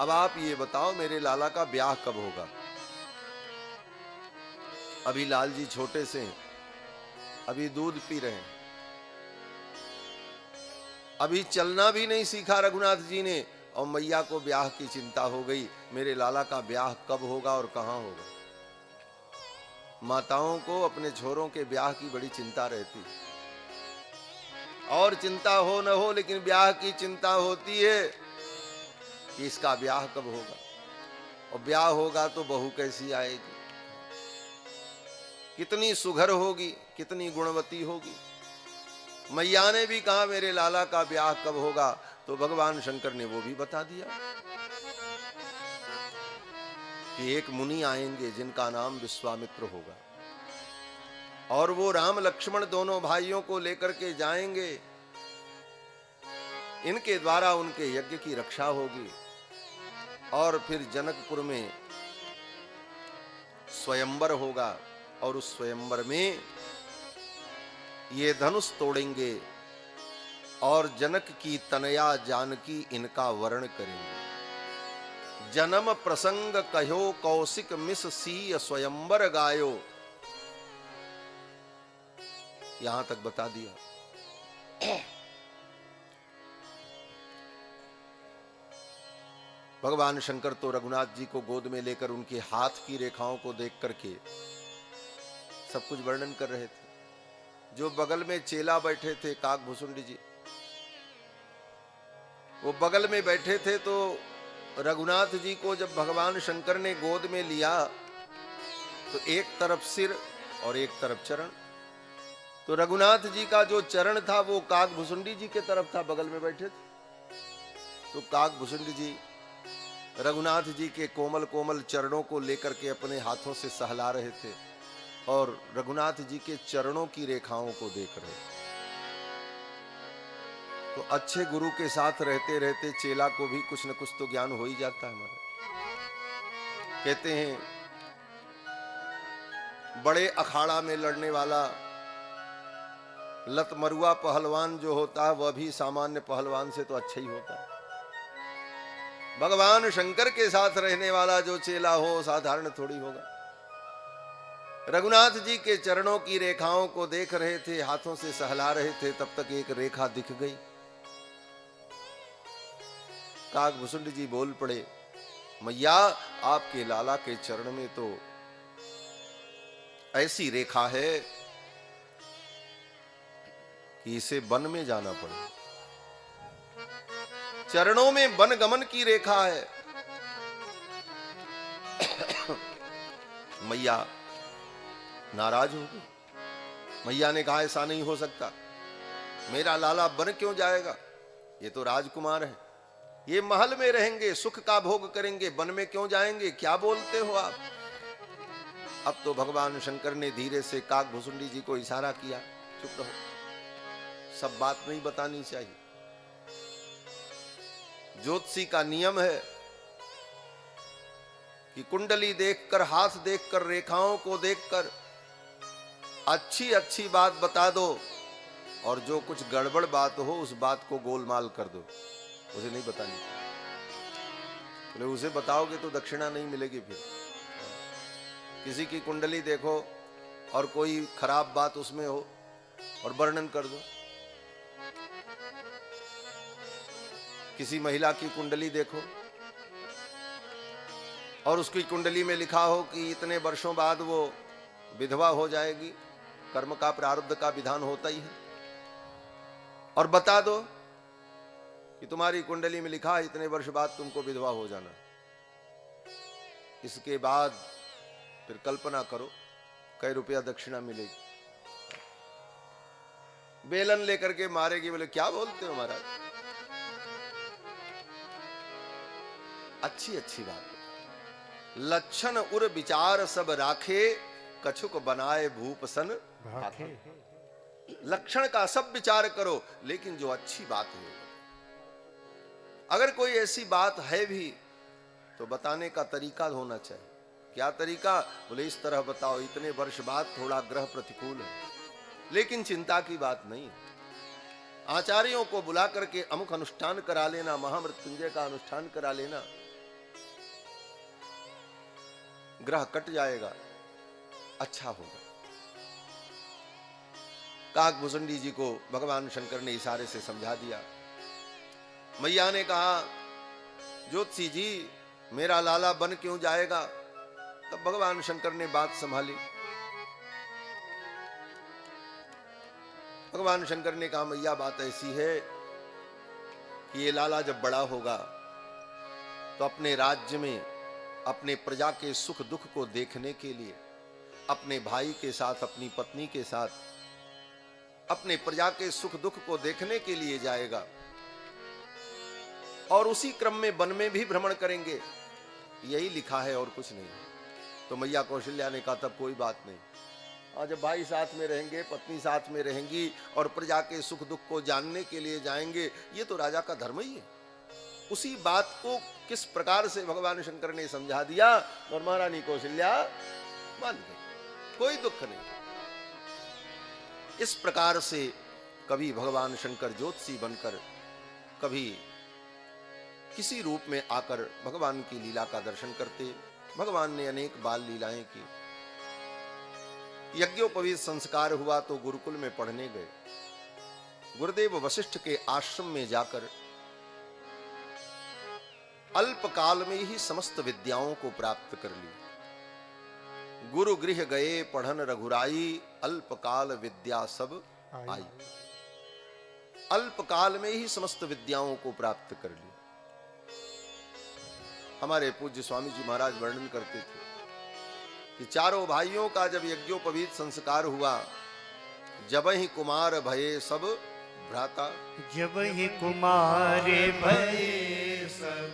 अब आप ये बताओ मेरे लाला का ब्याह कब होगा? अभी लाल जी छोटे से हैं, अभी दूध पी रहे हैं, अभी चलना भी नहीं सीखा रघुनाथ जी ने, और मैया को ब्याह की चिंता हो गई, मेरे लाला का ब्याह कब होगा और कहां होगा। माताओं को अपने छोरों के ब्याह की बड़ी चिंता रहती है, और चिंता हो न हो लेकिन ब्याह की चिंता होती है कि इसका ब्याह कब होगा, और ब्याह होगा तो बहू कैसी आएगी, कितनी सुघर होगी, कितनी गुणवती होगी। मैया ने भी कहा मेरे लाला का ब्याह कब होगा, तो भगवान शंकर ने वो भी बता दिया कि एक मुनि आएंगे जिनका नाम विश्वामित्र होगा, और वो राम लक्ष्मण दोनों भाइयों को लेकर के जाएंगे, इनके द्वारा उनके यज्ञ की रक्षा होगी, और फिर जनकपुर में स्वयंवर होगा, और उस स्वयंवर में ये धनुष तोड़ेंगे और जनक की तनया जानकी इनका वर्ण करेंगे। जन्म प्रसंग कहो कौशिक मिस सीय स्वयंवर गायो, यहां तक बता दिया। भगवान शंकर तो रघुनाथ जी को गोद में लेकर उनके हाथ की रेखाओं को देख करके सब कुछ वर्णन कर रहे थे। जो बगल में चेला बैठे थे काकभुसुंडी जी, वो बगल में बैठे थे, तो रघुनाथ जी को जब भगवान शंकर ने गोद में लिया तो एक तरफ सिर और एक तरफ चरण, तो रघुनाथ जी का जो चरण था वो काकभुसुंडी जी के तरफ था, बगल में बैठे थे। तो काकभुसुंडी जी रघुनाथ जी के कोमल कोमल चरणों को लेकर के अपने हाथों से सहला रहे थे, और रघुनाथ जी के चरणों की रेखाओं को देख रहे थे। तो अच्छे गुरु के साथ रहते रहते चेला को भी कुछ न कुछ तो ज्ञान हो ही जाता है हमारा। कहते हैं बड़े अखाड़ा में लड़ने वाला लतमरुआ पहलवान जो होता है वह भी सामान्य पहलवान से तो अच्छा ही होता है। भगवान शंकर के साथ रहने वाला जो चेला हो साधारण थोड़ी होगा। रघुनाथ जी के चरणों की रेखाओं को देख रहे थे, हाथों से सहला रहे थे, तब तक एक रेखा दिख गई। काकभुसुंडी जी बोल पड़े, मैया आपके लाला के चरण में तो ऐसी रेखा है कि इसे वन में जाना पड़े, चरणों में वन गमन की रेखा है। मैया नाराज हो गई। मैया ने कहा ऐसा नहीं हो सकता, मेरा लाला वन क्यों जाएगा, ये तो राजकुमार है, ये महल में रहेंगे, सुख का भोग करेंगे, वन में क्यों जाएंगे, क्या बोलते हो आप। अब तो भगवान शंकर ने धीरे से काकभुसुंडी जी को इशारा किया, चुप रहो, सब बात नहीं बतानी चाहिए। ज्योतिषी का नियम है कि कुंडली देखकर, हाथ देखकर, रेखाओं को देखकर अच्छी अच्छी बात बता दो, और जो कुछ गड़बड़ बात हो उस बात को गोलमाल कर दो, उसे नहीं बतानी। बोले उसे बताओगे तो दक्षिणा नहीं मिलेगी। फिर किसी की कुंडली देखो और कोई खराब बात उसमें हो और वर्णन कर दो। किसी महिला की कुंडली देखो और उसकी कुंडली में लिखा हो कि इतने वर्षों बाद वो विधवा हो जाएगी, कर्म का प्रारब्ध का विधान होता ही है, और बता दो कि तुम्हारी कुंडली में लिखा है इतने वर्ष बाद तुमको विधवा हो जाना। इसके बाद फिर कल्पना करो कई रुपया दक्षिणा मिलेगी। बेलन लेकर के मारेगी। बोले क्या बोलते हो महाराज, अच्छी अच्छी बात। लक्षण उर विचार सब राखे, कछुक बनाए भूप सन भाखे। लक्षण का सब विचार करो, लेकिन जो अच्छी बात है, अगर कोई ऐसी बात है भी तो बताने का तरीका होना चाहिए। क्या तरीका? बोले इस तरह बताओ, इतने वर्ष बाद थोड़ा ग्रह प्रतिकूल है, लेकिन चिंता की बात नहीं है। आचार्यों को बुला करके अमुक अनुष्ठान करा लेना, महामृत्युंजय का अनुष्ठान करा लेना, ग्रह कट जाएगा, अच्छा होगा। काकभूषुंडी जी को भगवान शंकर ने इशारे से समझा दिया। मैया ने कहा, ज्योतिषी जी मेरा लाला बन क्यों जाएगा? तब भगवान शंकर ने बात संभाली। भगवान शंकर ने कहा, मैया बात ऐसी है कि ये लाला जब बड़ा होगा तो अपने राज्य में अपने प्रजा के सुख दुख को देखने के लिए अपने भाई के साथ, अपनी पत्नी के साथ, अपने प्रजा के सुख दुख को देखने के लिए जाएगा और उसी क्रम में वन में भी भ्रमण करेंगे, यही लिखा है और कुछ नहीं। तो मैया कौशल्या ने कहा, तब कोई बात नहीं, और जब भाई साथ में रहेंगे, पत्नी साथ में रहेंगी और प्रजा के सुख दुख को जानने के लिए जाएंगे, ये तो राजा का धर्म ही है। उसी बात को किस प्रकार से भगवान शंकर ने समझा दिया और महारानी कौशल्या मान गई, कोई दुख नहीं। इस प्रकार से कभी भगवान शंकर ज्योतिषी बनकर, कभी किसी रूप में आकर भगवान की लीला का दर्शन करते। भगवान ने अनेक बाल लीलाएं की। यज्ञोपवीत संस्कार हुआ तो गुरुकुल में पढ़ने गए। गुरुदेव वशिष्ठ के आश्रम में जाकर अल्प काल में ही समस्त विद्याओं को प्राप्त कर ली। गुरु गृह गए पढ़न रघुराई, अल्प काल विद्या सब आई। अल्प काल में ही समस्त विद्याओं को प्राप्त कर ली। हमारे पूज्य स्वामी जी महाराज वर्णन करते थे कि चारों भाइयों का जब यज्ञोपवीत संस्कार हुआ, जब ही कुमार भये सब भ्राता, जब ही कुमार भये सब